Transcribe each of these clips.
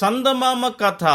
చందమామ కథ.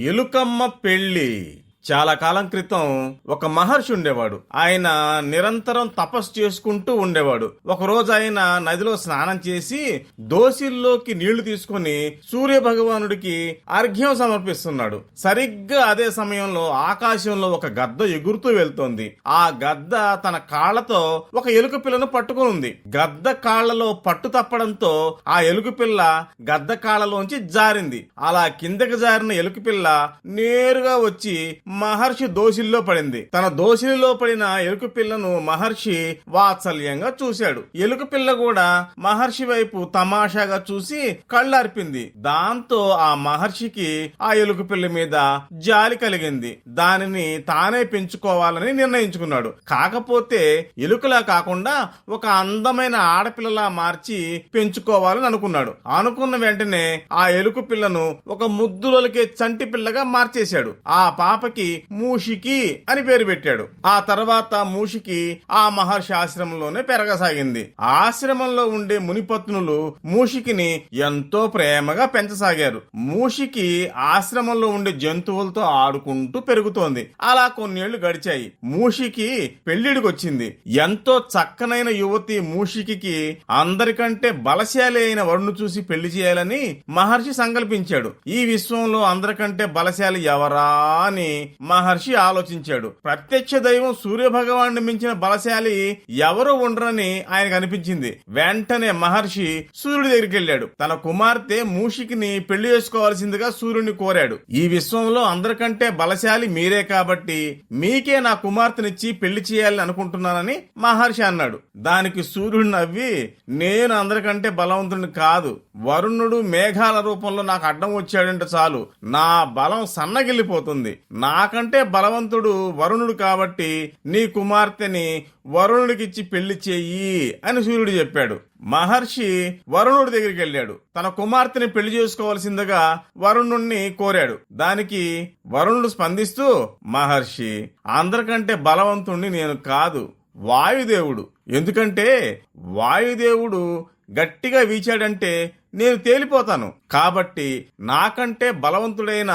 ఎలుకమ్మ పెళ్లి. చాలా కాలం క్రితం ఒక మహర్షి ఉండేవాడు. ఆయన నిరంతరం తపస్సు చేసుకుంటూ ఉండేవాడు. ఒక రోజు ఆయన నదిలో స్నానం చేసి దోసిల్లోకి నీళ్లు తీసుకుని సూర్య భగవానుడికి అర్ఘ్యం సమర్పిస్తున్నాడు. సరిగ్గా అదే సమయంలో ఆకాశంలో ఒక గద్ద ఎగురుతూ వెళ్తోంది. ఆ గద్ద తన కాళ్లతో ఒక ఎలుక పిల్లను పట్టుకుని ఉంది. గద్ద కాళ్లలో పట్టు తప్పడంతో ఆ ఎలుక పిల్ల గద్ద కాళ్లలోంచి జారింది. అలా కిందకి జారిన ఎలుక పిల్ల నేరుగా వచ్చి మహర్షి దోసిల్లో పడింది. తన దోసిలిలో పడిన ఎలుక పిల్లను మహర్షి వాత్సల్యంగా చూశాడు. ఎలుక పిల్ల కూడా మహర్షి వైపు తమాషాగా చూసి కళ్ళార్పింది. దాంతో ఆ మహర్షికి ఆ ఎలుక పిల్ల మీద జాలి కలిగింది. దానిని తానే పెంచుకోవాలని నిర్ణయించుకున్నాడు. కాకపోతే ఎలుకలా కాకుండా ఒక అందమైన ఆడపిల్లలా మార్చి పెంచుకోవాలని అనుకున్నాడు. అనుకున్న వెంటనే ఆ ఎలుక పిల్లను ఒక ముద్దులకే చంటి పిల్లగా మార్చేశాడు. ఆ పాపకి మూషికి అని పేరు పెట్టాడు. ఆ తర్వాత మూషికి ఆ మహర్షి ఆశ్రమంలోనే పెరగసాగింది. ఆశ్రమంలో ఉండే మునిపత్నులు మూషికిని ఎంతో ప్రేమగా పెంచసాగారు. మూషికి ఆశ్రమంలో ఉండే జంతువులతో ఆడుకుంటూ పెరుగుతోంది. అలా కొన్నేళ్లు గడిచాయి. మూషికి పెళ్లిడికి వచ్చింది. ఎంతో చక్కనైన యువతి మూషికి అందరికంటే బలశాలి అయిన వరుణ్ణి చూసి పెళ్లి చేయాలని మహర్షి సంకల్పించాడు. ఈ విశ్వంలో అందరికంటే బలశాలి ఎవరా అని మహర్షి ఆలోచించాడు. ప్రత్యక్ష దైవం సూర్య భగవాన్ని మించిన బలశాలి ఎవరు ఉండరని ఆయనకు అనిపించింది. వెంటనే మహర్షి సూర్యుడి దగ్గరికి వెళ్ళాడు. తన కుమార్తె మూషికిని పెళ్లి చేసుకోవాల్సిందిగా సూర్యుడిని కోరాడు. ఈ విశ్వంలో అందరికంటే బలశాలి మీరే కాబట్టి మీకే నా కుమార్తెనిచ్చి పెళ్లి చేయాలని అనుకుంటున్నానని మహర్షి అన్నాడు. దానికి సూర్యుడు నవ్వి, నేను అందరికంటే బలవంతుడిని కాదు. వరుణుడు మేఘాల రూపంలో నాకు అడ్డం వచ్చాడంటే చాలు నా బలం సన్నగిల్లిపోతుంది. నాకంటే బలవంతుడు వరుణుడు కాబట్టి నీ కుమార్తెని వరుణుడికిచ్చి పెళ్లి చెయ్యి అని సూర్యుడు చెప్పాడు. మహర్షి వరుణుడి దగ్గరికి వెళ్ళాడు. తన కుమార్తెని పెళ్లి చేసుకోవాల్సిందిగా వరుణుణ్ణి కోరాడు. దానికి వరుణుడు స్పందిస్తూ, మహర్షి, అందరికంటే బలవంతుణ్ణి నేను కాదు, వాయుదేవుడు. ఎందుకంటే వాయుదేవుడు గట్టిగా వీచాడంటే నేను తేలిపోతాను. కాబట్టి నాకంటే బలవంతుడైన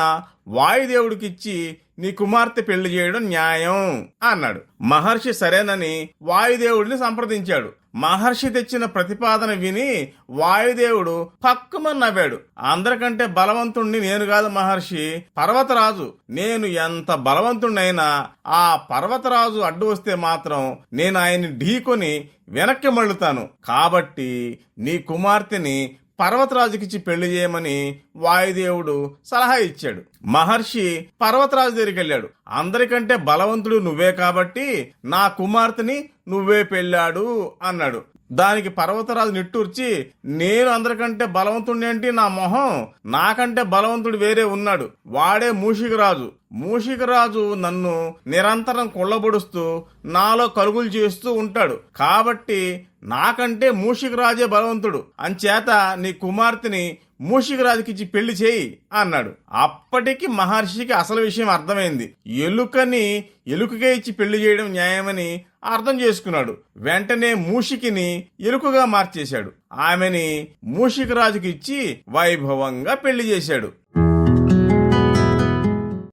వాయుదేవుడికిచ్చి నీ కుమార్తె పెళ్లి చేయడం న్యాయం అన్నాడు. మహర్షి సరేనని వాయుదేవుడిని సంప్రదించాడు. మహర్షి తెచ్చిన ప్రతిపాదన విని వాయుదేవుడు పక్కుమని నవ్వాడు. అందరికంటే బలవంతుణ్ణి నేను కాదు మహర్షి, పర్వతరాజు. నేను ఎంత బలవంతుణ్ణైనా ఆ పర్వతరాజు అడ్డు వస్తే మాత్రం నేను ఆయన్ని ఢీకొని వెనక్కి మళ్ళుతాను. కాబట్టి నీ కుమార్తెని పర్వతరాజుకిచ్చి పెళ్లి చేయమని వాయుదేవుడు సలహా ఇచ్చాడు. మహర్షి పర్వతరాజు దగ్గరికి వెళ్ళాడు. అందరికంటే బలవంతుడు నువ్వే కాబట్టి నా కుమార్తెని నువ్వే పెళ్ళాడు అన్నాడు. దానికి పర్వతరాజు నిట్టూర్చి, నేను అందరికంటే బలవంతుడి ఏంటి నా మొహం, నాకంటే బలవంతుడు వేరే ఉన్నాడు, వాడే మూషికరాజు. మూషికరాజు నన్ను నిరంతరం కొల్లబొడుస్తూ నాలో కలుగులు చేస్తూ ఉంటాడు. కాబట్టి నాకంటే మూషికరాజే బలవంతుడు. అంచేత నీ కుమార్తెని మూషికరాజుకిచ్చి పెళ్లి చేయి అన్నాడు. అప్పటికి మహర్షికి అసలు విషయం అర్థమైంది. ఎలుకని ఎలుకకే ఇచ్చి పెళ్లి చేయడం న్యాయమని అర్థం చేసుకున్నాడు. వెంటనే మూషికిని ఎలుకగా మార్చేశాడు. ఆమెని మూషికరాజుకి ఇచ్చి వైభవంగా పెళ్లి చేశాడు.